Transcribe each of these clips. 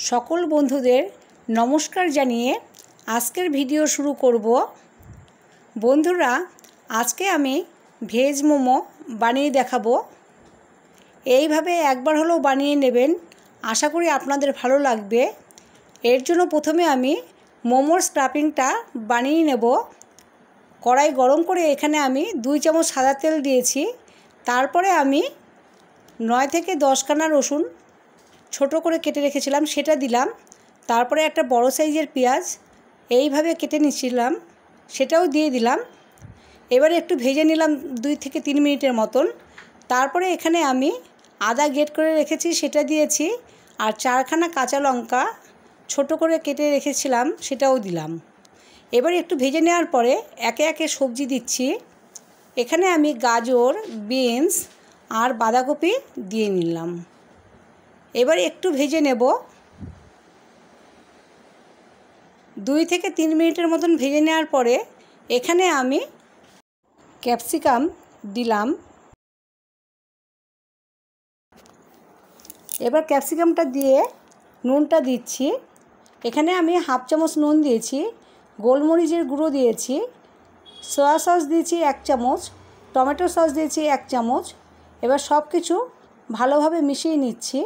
সকল বন্ধুদের নমস্কার জানিয়ে আজকের ভিডিও শুরু করব। বন্ধুরা, আজকে আমি ভেজ মোমো বানিয়ে দেখাবো। এইভাবে একবার হলেও বানিয়ে নেবেন, আশা করি আপনাদের ভালো লাগবে। এর জন্য প্রথমে আমি মোমোর স্টাফিংটা বানিয়ে নেব। কড়াই গরম করে এখানে আমি 2 চামচ সাদা তেল দিয়েছি। তারপরে আমি 9 থেকে 10 খানা রসুন ছোট করে কেটে রেখেছিলাম সেটা দিলাম। তারপরে একটা বড় সাইজের পেঁয়াজ এইভাবে কেটে নিয়েছিলাম সেটাও দিয়ে দিলাম। এবারে একটু ভেজে নিলাম 2 থেকে 3 মিনিটের মতন। তারপরে এখানে আমি আদা গ্রেট করে রেখেছি সেটা দিয়েছি, আর 4 খানা কাঁচা লঙ্কা ছোট করে কেটে রেখেছিলাম সেটাও দিলাম। এবারে একটু ভেজে নেওয়ার পরে একে একে সবজি দিচ্ছি। এখানে আমি গাজর, বিনস আর বাঁধাকপি দিয়ে নিলাম। এবার একটু ভেজে নেব। 2 থেকে 3 মিনিটের মতন ভেজে নেওয়ার পরে এখানে আমি ক্যাপসিকাম দিলাম। এবার ক্যাপসিকামটা দিয়ে নুনটা দিচ্ছি। এখানে আমি হাফ চামচ নুন দিয়েছি, গোলমরিচের গুঁড়ো দিয়েছি, সয়া সস দিয়েছি 1 চামচ, টমেটো সস দিয়েছি 1 চামচ। এবার সব কিছু ভালোভাবে মিশিয়ে নিচ্ছি।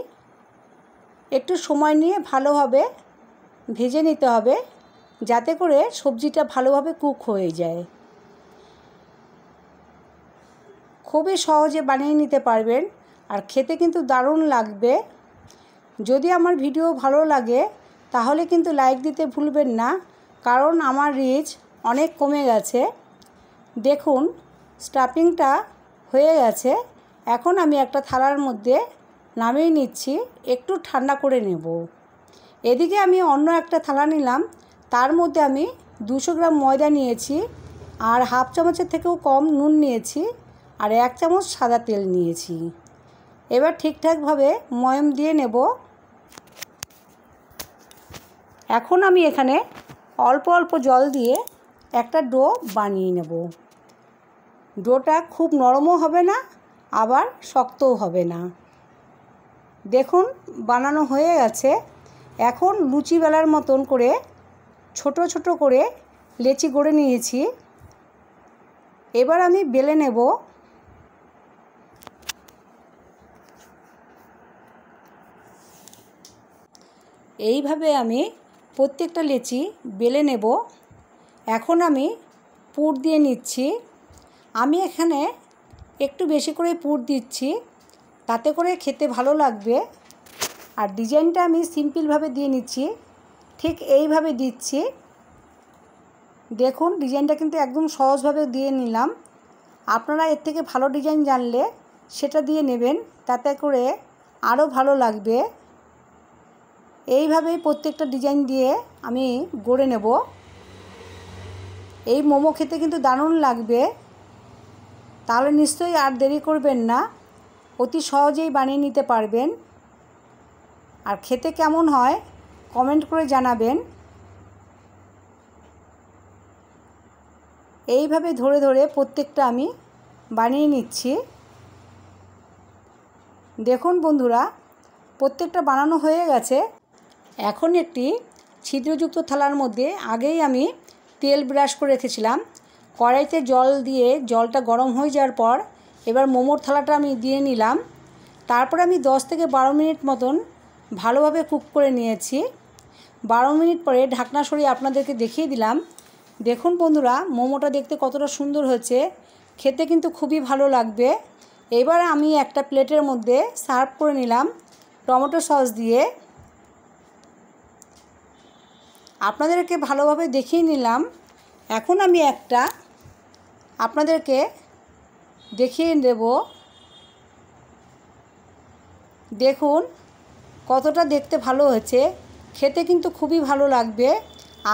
একটু সময় নিয়ে ভালোভাবে ভেজে নিতে হবে যাতে করে সবজিটা ভালোভাবে কুক হয়ে যায়। খুবই সহজে বানিয়ে নিতে পারবেন, আর খেতে কিন্তু দারুণ লাগবে। যদি আমার ভিডিও ভালো লাগে তাহলে কিন্তু লাইক দিতে ভুলবেন না, কারণ আমার রিচ অনেক কমে গেছে। দেখুন স্টাফিংটা হয়ে গেছে। এখন আমি একটা থালার মধ্যে নামিয়ে নিচ্ছি, একটু ঠান্ডা করে নেব। এদিকে আমি অন্য একটা থালা নিলাম, তার মধ্যে আমি 200 গ্রাম ময়দা নিয়েছি, আর হাফ চামচের থেকেও কম নুন নিয়েছি, আর 1 চামচ সাদা তেল নিয়েছি। এবার ঠিকঠাকভাবে ময়ম দিয়ে নেব। এখন আমি এখানে অল্প অল্প জল দিয়ে একটা ডো বানিয়ে নেব। ডোটা খুব নরমও হবে না, আবার শক্তও হবে না। দেখুন বানানো হয়ে গেছে। এখন লুচি বেলার মতন করে ছোট ছোট করে লেচি গড়ে নিয়েছি। এবার আমি বেলে নেব। এইভাবে আমি প্রত্যেকটা লেচি বেলে নেব। এখন আমি পুর দিয়ে নিচ্ছি। আমি এখানে একটু বেশি করে পুর দিচ্ছি, তাতে করে খেতে ভালো লাগবে। আর ডিজাইনটা আমি সিম্পলভাবে দিয়ে নিচ্ছি, ঠিক এইভাবে দিচ্ছি। দেখুন ডিজাইনটা কিন্তু একদম সহজভাবে দিয়ে নিলাম। আপনারা এর থেকে ভালো ডিজাইন জানলে সেটা দিয়ে নেবেন, তাতে করে আরও ভালো লাগবে। এইভাবেই প্রত্যেকটা ডিজাইন দিয়ে আমি গড়ে নেব। এই মোমো খেতে কিন্তু দারুণ লাগবে। তাহলে নিশ্চয়ই আর দেরি করবেন না, অতি সহজেই বানিয়ে নিতে পারবেন। আর খেতে কেমন হয় কমেন্ট করে জানাবেন। এইভাবে ধরে ধরে প্রত্যেকটা আমি বানিয়ে নিচ্ছি। দেখুন বন্ধুরা, প্রত্যেকটা বানানো হয়ে গেছে। এখন একটি ছিদ্রযুক্ত থালার মধ্যে আগেই আমি তেল ব্রাশ করে রেখেছিলাম। কড়াইতে জল দিয়ে জলটা গরম হয়ে যাওয়ার পর এবার মোমোর থালাটা আমি দিয়ে নিলাম। তারপরে আমি 10 থেকে 12 মিনিট মতন ভালোভাবে কুক করে নিয়েছি। 12 মিনিট পরে ঢাকনা সরিয়ে আপনাদেরকে দেখিয়ে দিলাম। দেখুন বন্ধুরা, মোমোটা দেখতে কতটা সুন্দর হয়েছে, খেতে কিন্তু খুবই ভালো লাগবে। এবার আমি একটা প্লেটের মধ্যে সার্ভ করে নিলাম টমেটো সস দিয়ে। আপনাদেরকে ভালোভাবে দেখিয়ে নিলাম। এখন আমি একটা আপনাদেরকে দেখিয়ে দেব। দেখুন কতটা দেখতে ভালো হয়েছে, খেতে কিন্তু খুবই ভালো লাগবে।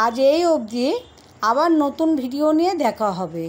আজ এই অবধি, আবার নতুন ভিডিও নিয়ে দেখা হবে।